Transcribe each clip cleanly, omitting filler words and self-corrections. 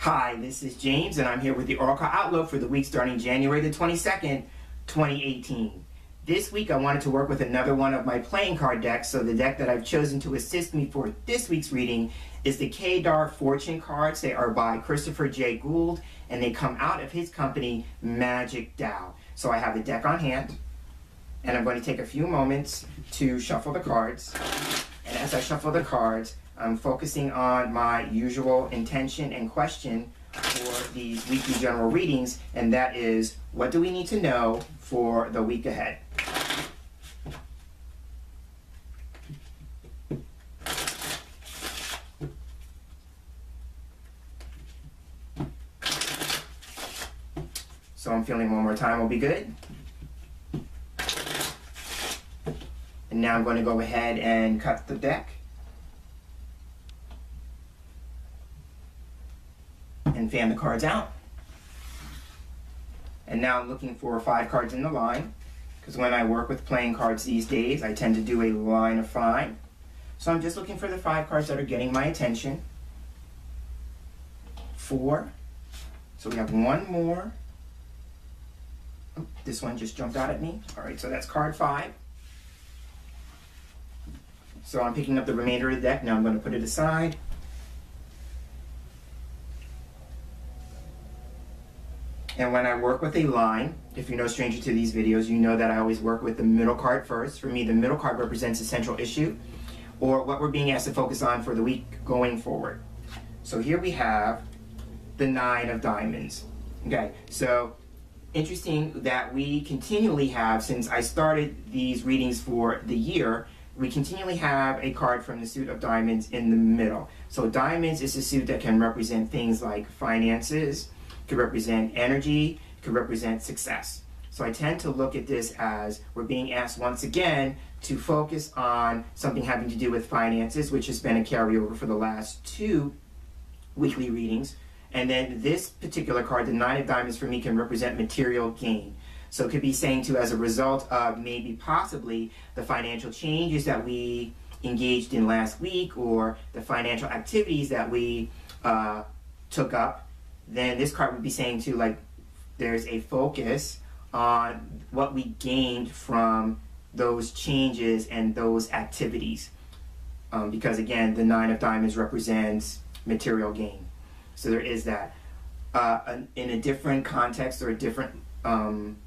Hi, this is James, and I'm here with the Oracle Outlook for the week starting January the 22nd, 2018. This week I wanted to work with another one of my playing card decks, so the deck that I've chosen to assist me for this week's reading is the Kadar Fortune Cards. They are by Christopher J. Gould, and they come out of his company, Magic Tao. So I have the deck on hand, and I'm going to take a few moments to shuffle the cards. And as I shuffle the cards, I'm focusing on my usual intention and question for these weekly general readings, and that is, what do we need to know for the week ahead? So I'm feeling one more time will be good. And now I'm going to go ahead and cut the deck. And fan the cards out. And now I'm looking for 5 cards in the line, because when I work with playing cards these days, I tend to do a line of 5. So I'm just looking for the 5 cards that are getting my attention. 4. So we have one more. Oh, this one just jumped out at me. All right, so that's card 5. So I'm picking up the remainder of the deck. Now I'm going to put it aside. And when I work with a line, if you're no stranger to these videos, you know that I always work with the middle card first. For me, the middle card represents a central issue, or what we're being asked to focus on for the week going forward. So here we have the 9 of diamonds. Okay, so interesting that we continually have, since I started these readings for the year, we continually have a card from the suit of diamonds in the middle. So diamonds is a suit that can represent things like finances, could represent energy, could represent success. So I tend to look at this as we're being asked once again to focus on something having to do with finances, which has been a carryover for the last 2 weekly readings. And then this particular card, the 9 of diamonds, for me can represent material gain. So it could be saying to, as a result of maybe possibly the financial changes that we engaged in last week, or the financial activities that we took up, then this card would be saying to, like, there's a focus on what we gained from those changes and those activities. Because again, the 9 of diamonds represents material gain. So there is that. In a different context or a different frame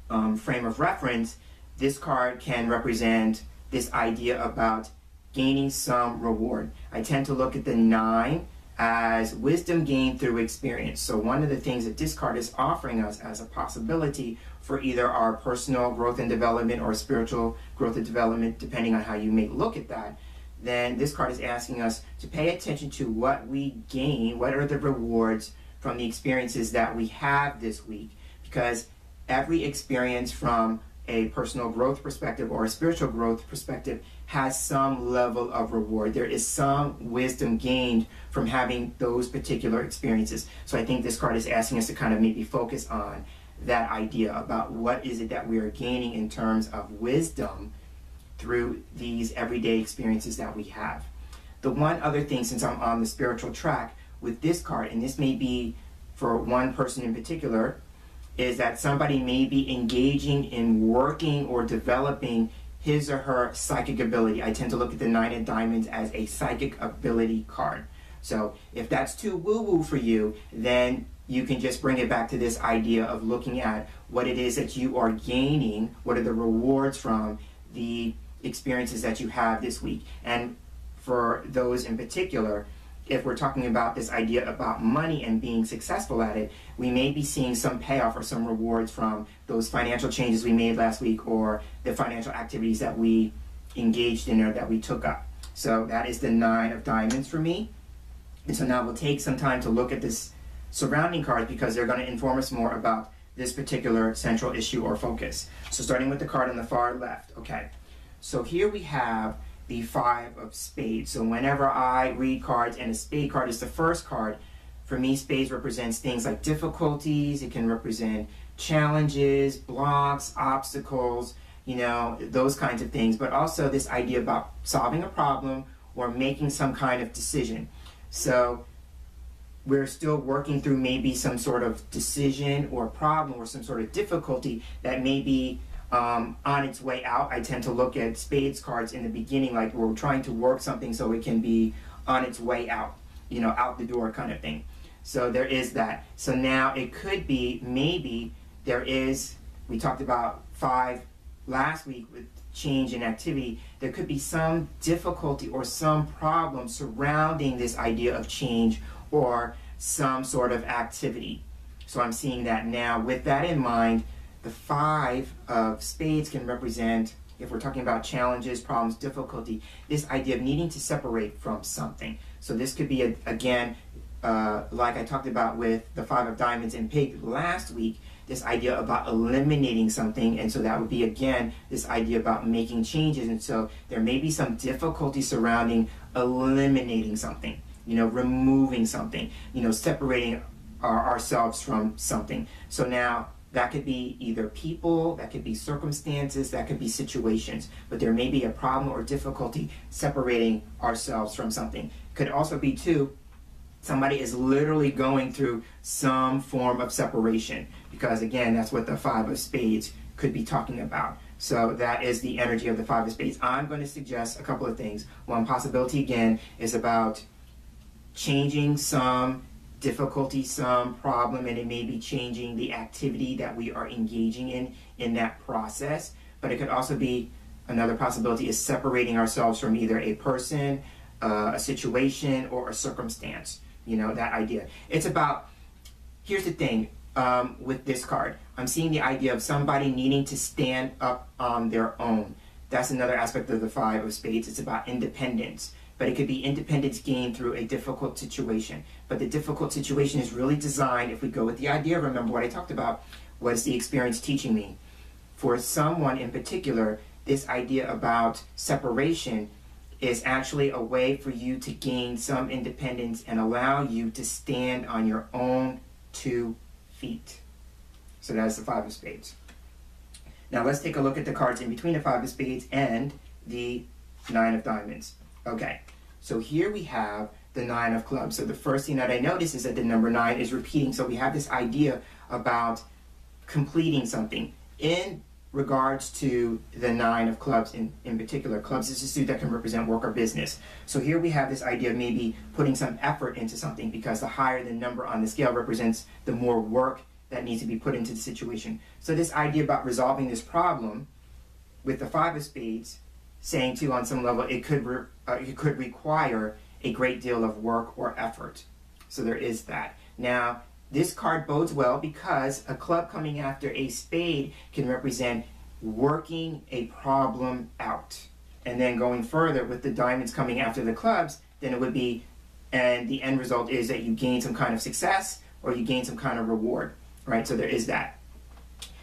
of reference, this card can represent this idea about gaining some reward. I tend to look at the 9 as wisdom gained through experience. So one of the things that this card is offering us as a possibility for either our personal growth and development or spiritual growth and development, depending on how you may look at that, then this card is asking us to pay attention to what we gain, what are the rewards from the experiences that we have this week. Because every experience from a personal growth perspective or a spiritual growth perspective has some level of reward. There is some wisdom gained from having those particular experiences. So I think this card is asking us to kind of maybe focus on that idea about what is it that we are gaining in terms of wisdom through these everyday experiences that we have. The one other thing, since I'm on the spiritual track with this card, and this may be for one person in particular, is that somebody may be engaging in working or developing his or her psychic ability. I tend to look at the 9 of diamonds as a psychic ability card. So if that's too woo-woo for you, then you can just bring it back to this idea of looking at what it is that you are gaining, what are the rewards from the experiences that you have this week. And for those in particular, if we're talking about this idea about money and being successful at it, we may be seeing some payoff or some rewards from those financial changes we made last week, or the financial activities that we engaged in or that we took up. So that is the 9 of diamonds for me. And so now we'll take some time to look at this surrounding cards, because they're going to inform us more about this particular central issue or focus. So starting with the card on the far left. Okay, so here we have the 5 of spades. So whenever I read cards and a spade card is the first card, for me spades represents things like difficulties. It can represent challenges, blocks, obstacles, you know, those kinds of things, but also this idea about solving a problem or making some kind of decision. So we're still working through maybe some sort of decision or problem or some sort of difficulty that may be on its way out. I tend to look at spades cards in the beginning like we're trying to work something so it can be on its way out, you know, out the door kind of thing. So there is that. So now it could be maybe there is, we talked about 5 last week with change in activity, there could be some difficulty or some problem surrounding this idea of change or some sort of activity. So I'm seeing that now. With that in mind, the 5 of spades can represent, if we're talking about challenges, problems, difficulty, this idea of needing to separate from something. So this could be, again, like I talked about with the 5 of diamonds and pig last week, this idea about eliminating something. And so that would be, again, this idea about making changes. And so there may be some difficulty surrounding eliminating something, you know, removing something, you know, separating ourselves from something. So now that could be either people, that could be circumstances, that could be situations, but there may be a problem or difficulty separating ourselves from something. Could also be too, somebody is literally going through some form of separation, because again, that's what the 5 of spades could be talking about. So that is the energy of the 5 of spades. I'm going to suggest a couple of things. One possibility, again, is about changing some difficulty, some problem, and it may be changing the activity that we are engaging in that process. But it could also be, another possibility is separating ourselves from either a person, a situation, or a circumstance. You know, that idea. It's about, here's the thing with this card. I'm seeing the idea of somebody needing to stand up on their own. That's another aspect of the 5 of spades. It's about independence. But it could be independence gained through a difficult situation. But the difficult situation is really designed, if we go with the idea, remember what I talked about, what is the experience teaching me? For someone in particular, this idea about separation is actually a way for you to gain some independence and allow you to stand on your own 2 feet. So that's the 5 of spades. Now let's take a look at the cards in between the 5 of spades and the 9 of diamonds. Okay, so here we have the 9 of clubs. So the first thing that I notice is that the number 9 is repeating. So we have this idea about completing something. In regards to the 9 of clubs in particular, clubs is a suit that can represent work or business. So here we have this idea of maybe putting some effort into something, because the higher the number on the scale represents the more work that needs to be put into the situation. So this idea about resolving this problem with the 5 of spades, saying too on some level it could require a great deal of work or effort. So there is that. Now this card bodes well because a club coming after a spade can represent working a problem out. And then going further with the diamonds coming after the clubs, then it would be, and the end result is that you gain some kind of success or you gain some kind of reward, right? So there is that.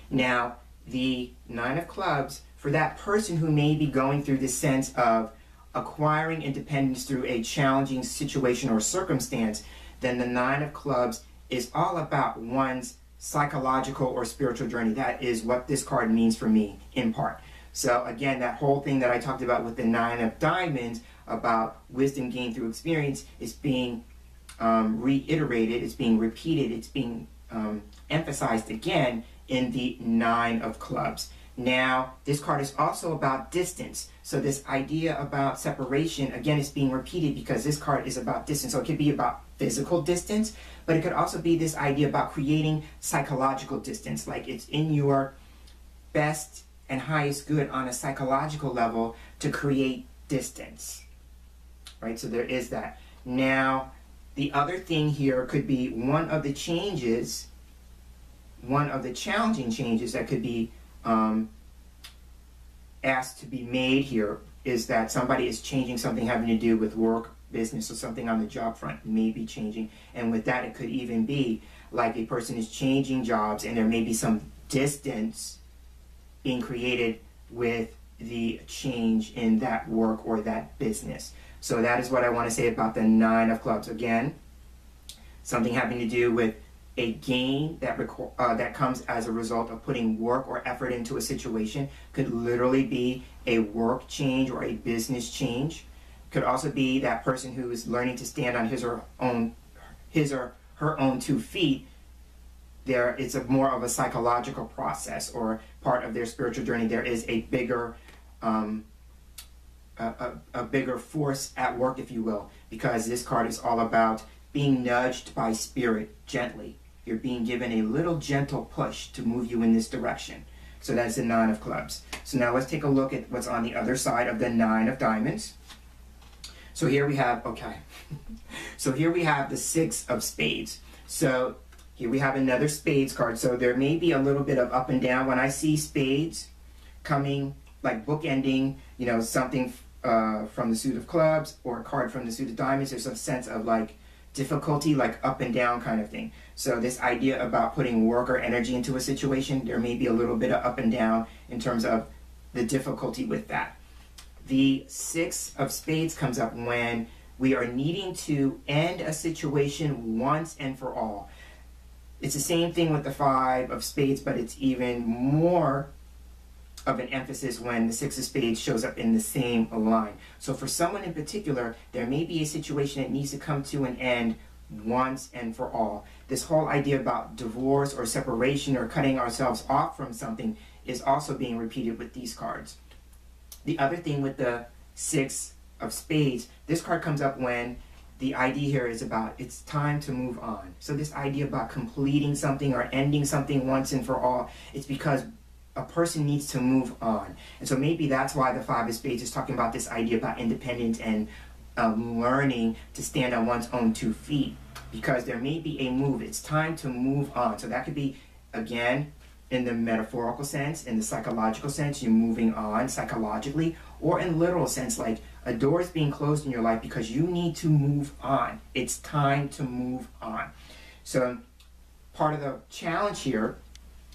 Now the 9 of clubs, for that person who may be going through this sense of acquiring independence through a challenging situation or circumstance, then the 9 of clubs is all about one's psychological or spiritual journey. That is what this card means for me in part. So again, that whole thing that I talked about with the 9 of diamonds about wisdom gained through experience is being reiterated, it's being repeated, it's being emphasized again in the 9 of clubs. Now, this card is also about distance. So this idea about separation, again, is being repeated because this card is about distance. So it could be about physical distance, but it could also be this idea about creating psychological distance. Like it's in your best and highest good on a psychological level to create distance, right? So there is that. Now, the other thing here could be one of the changes, one of the challenging changes that could be asked to be made here is that somebody is changing something having to do with work, business, or something on the job front may be changing. And with that, it could even be like a person is changing jobs and there may be some distance being created with the change in that work or that business. So that is what I want to say about the 9 of clubs. Again, something having to do with a gain that comes as a result of putting work or effort into a situation. Could literally be a work change or a business change. Could also be that person who is learning to stand on his or her own 2 feet, it's more of a psychological process or part of their spiritual journey. There is a bigger a bigger force at work, if you will, because this card is all about being nudged by spirit gently. You're being given a little gentle push to move you in this direction. So that's the 9 of clubs. So now let's take a look at what's on the other side of the 9 of diamonds. So here we have, okay. So here we have the 6 of spades. So here we have another spades card. So there may be a little bit of up and down. When I see spades coming, like bookending, you know, something from the suit of clubs or a card from the suit of diamonds, there's a sense of like difficulty, like up and down kind of thing. So this idea about putting work or energy into a situation, there may be a little bit of up and down in terms of the difficulty with that. The 6 of spades comes up when we are needing to end a situation once and for all. It's the same thing with the 5 of spades, but it's even more of an emphasis when the 6 of spades shows up in the same line. So for someone in particular, there may be a situation that needs to come to an end once and for all. This whole idea about divorce or separation or cutting ourselves off from something is also being repeated with these cards. The other thing with the 6 of spades, this card comes up when the idea here is about it's time to move on. So this idea about completing something or ending something once and for all, it's because a person needs to move on. And so maybe that's why the 5 of spades is talking about this idea about independence and learning to stand on one's own 2 feet, because there may be a move. It's time to move on. So that could be, again, in the metaphorical sense, in the psychological sense, you're moving on psychologically, or in literal sense, like a door is being closed in your life because you need to move on. It's time to move on. So part of the challenge here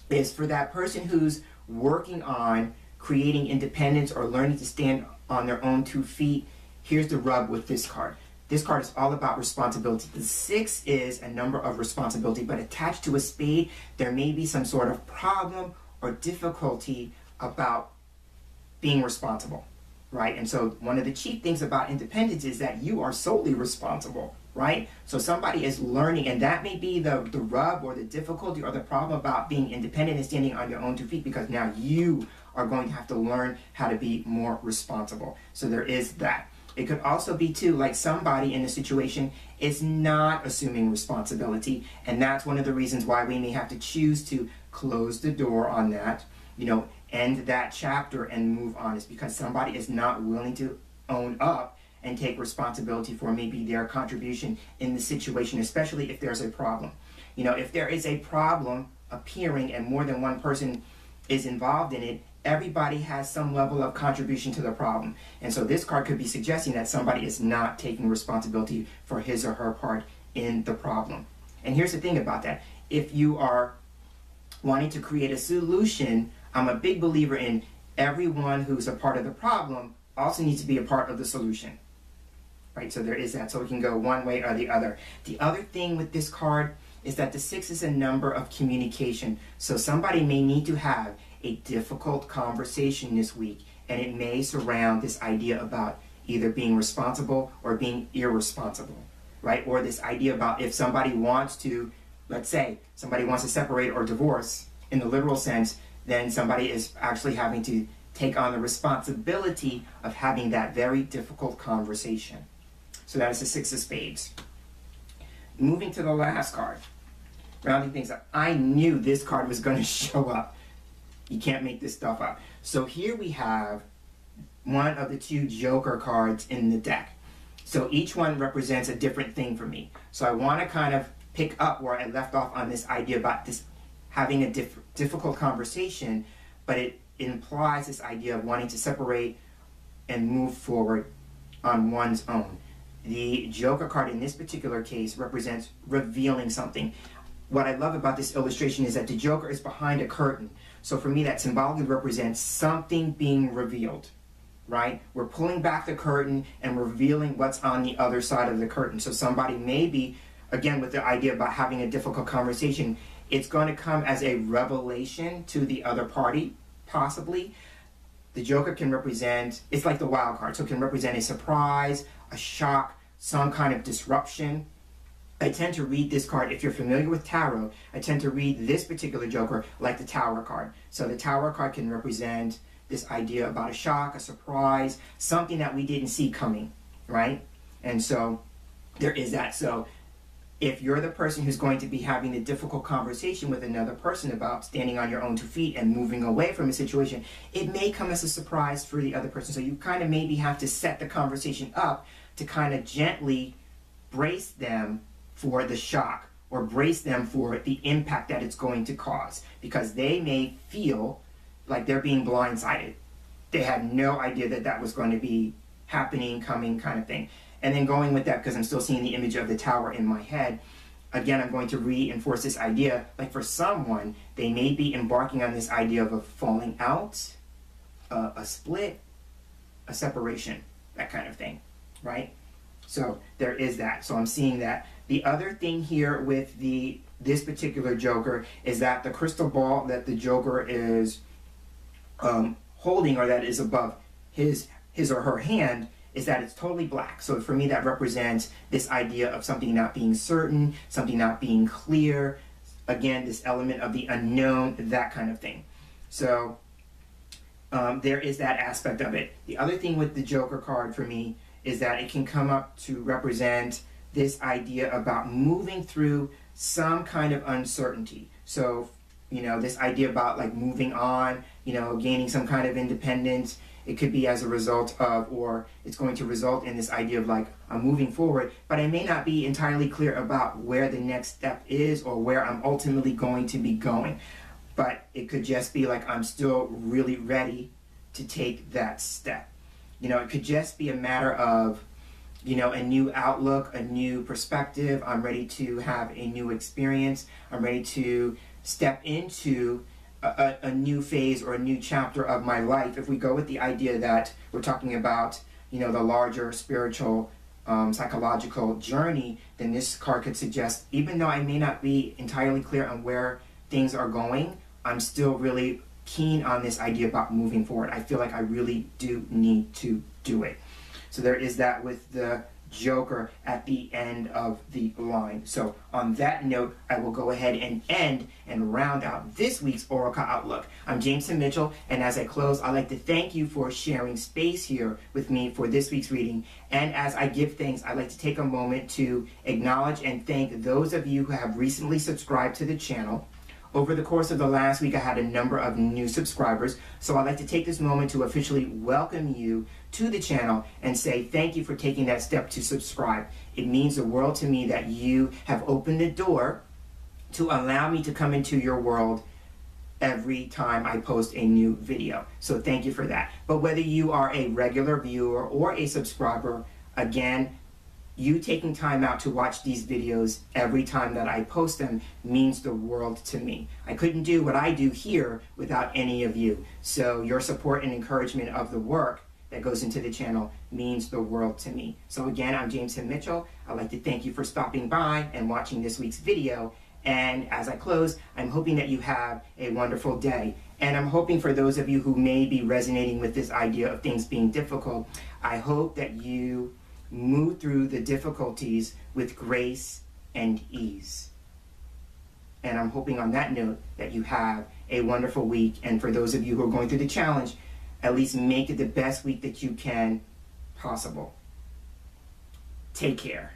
is for that person who's working on creating independence or learning to stand on their own 2 feet. Here's the rub with this card. This card is all about responsibility. The 6 is a number of responsibility, but attached to a spade, there may be some sort of problem or difficulty about being responsible, right? And so one of the chief things about independence is that you are solely responsible, right? So somebody is learning, and that may be the rub or the difficulty or the problem about being independent and standing on your own 2 feet, because now you are going to have to learn how to be more responsible. So there is that. It could also be too, like somebody in a situation is not assuming responsibility, and that's one of the reasons why we may have to choose to close the door on that, you know, end that chapter and move on. Is because somebody is not willing to own up and take responsibility for maybe their contribution in the situation, especially if there's a problem. You know, if there is a problem appearing and more than one person is involved in it, everybody has some level of contribution to the problem. And so this card could be suggesting that somebody is not taking responsibility for his or her part in the problem. And here's the thing about that. If you are wanting to create a solution, I'm a big believer in everyone who's a part of the problem also needs to be a part of the solution. Right? So there is that. So it can go one way or the other. The other thing with this card is that the 6 is a number of communication. So somebody may need to have a difficult conversation this week, and it may surround this idea about either being responsible or being irresponsible, right? Or this idea about if somebody wants to, let's say, somebody wants to separate or divorce in the literal sense, then somebody is actually having to take on the responsibility of having that very difficult conversation. So that is the 6 of spades. Moving to the last card, rounding things up. I knew this card was going to show up. You can't make this stuff up. So here we have one of the 2 Joker cards in the deck. So each one represents a different thing for me. So I want to kind of pick up where I left off on this idea about this having a difficult conversation, but it implies this idea of wanting to separate and move forward on one's own. The Joker card in this particular case represents revealing something. What I love about this illustration is that the Joker is behind a curtain. So for me, that symbolically represents something being revealed, right? We're pulling back the curtain and revealing what's on the other side of the curtain. So somebody may be, again, with the idea about having a difficult conversation, it's going to come as a revelation to the other party, possibly. The Joker can represent, it's like the wild card, so it can represent a surprise, a shock, some kind of disruption. I tend to read this card, if you're familiar with tarot, I tend to read this particular joker like the Tower card. So the Tower card can represent this idea about a shock, a surprise, something that we didn't see coming, right? And so there is that. So if you're the person who's going to be having a difficult conversation with another person about standing on your own 2 feet and moving away from a situation, it may come as a surprise for the other person. So you kind of maybe have to set the conversation up to kind of gently brace them for the shock, or brace them for the impact that it's going to cause, because they may feel like they're being blindsided. They had no idea that that was going to be happening, coming, kind of thing. And then going with that, because I'm still seeing the image of the tower in my head, again, I'm going to reinforce this idea, like for someone, they may be embarking on this idea of a falling out, a split, a separation, that kind of thing, right? So there is that. So I'm seeing that. The other thing here with this particular joker is that the crystal ball that the joker is holding, or that is above his or her hand, is that it's totally black. So for me, that represents this idea of something not being certain, something not being clear. Again, this element of the unknown, that kind of thing. So there is that aspect of it. The other thing with the Joker card for me is that it can come up to represent this idea about moving through some kind of uncertainty. So, you know, this idea about like moving on, you know, gaining some kind of independence. It could be as a result of, or it's going to result in this idea of like, I'm moving forward, but I may not be entirely clear about where the next step is or where I'm ultimately going to be going. But it could just be like, I'm still really ready to take that step. You know, it could just be a matter of, you know, a new outlook, a new perspective. I'm ready to have a new experience. I'm ready to step into a new phase or a new chapter of my life. If we go with the idea that we're talking about, you know, the larger spiritual, psychological journey, then this card could suggest, even though I may not be entirely clear on where things are going, I'm still really keen on this idea about moving forward. I feel like I really do need to do it. So there is that with the Joker at the end of the line. So on that note, I will go ahead and end and round out this week's Oracle Outlook. I'm Jameson Mitchell, and as I close, I'd like to thank you for sharing space here with me for this week's reading. And as I give thanks, I'd like to take a moment to acknowledge and thank those of you who have recently subscribed to the channel. Over the course of the last week, I had a number of new subscribers, so I'd like to take this moment to officially welcome you to the channel and say thank you for taking that step to subscribe. It means the world to me that you have opened the door to allow me to come into your world every time I post a new video. So thank you for that. But whether you are a regular viewer or a subscriber, again, you taking time out to watch these videos every time that I post them means the world to me. I couldn't do what I do here without any of you. So your support and encouragement of the work that goes into the channel means the world to me. So again, I'm Jameson Mitchell. I'd like to thank you for stopping by and watching this week's video. And as I close, I'm hoping that you have a wonderful day. And I'm hoping for those of you who may be resonating with this idea of things being difficult, I hope that you move through the difficulties with grace and ease. And I'm hoping on that note that you have a wonderful week. And for those of you who are going through the challenge, at least make it the best week that you can possible. Take care.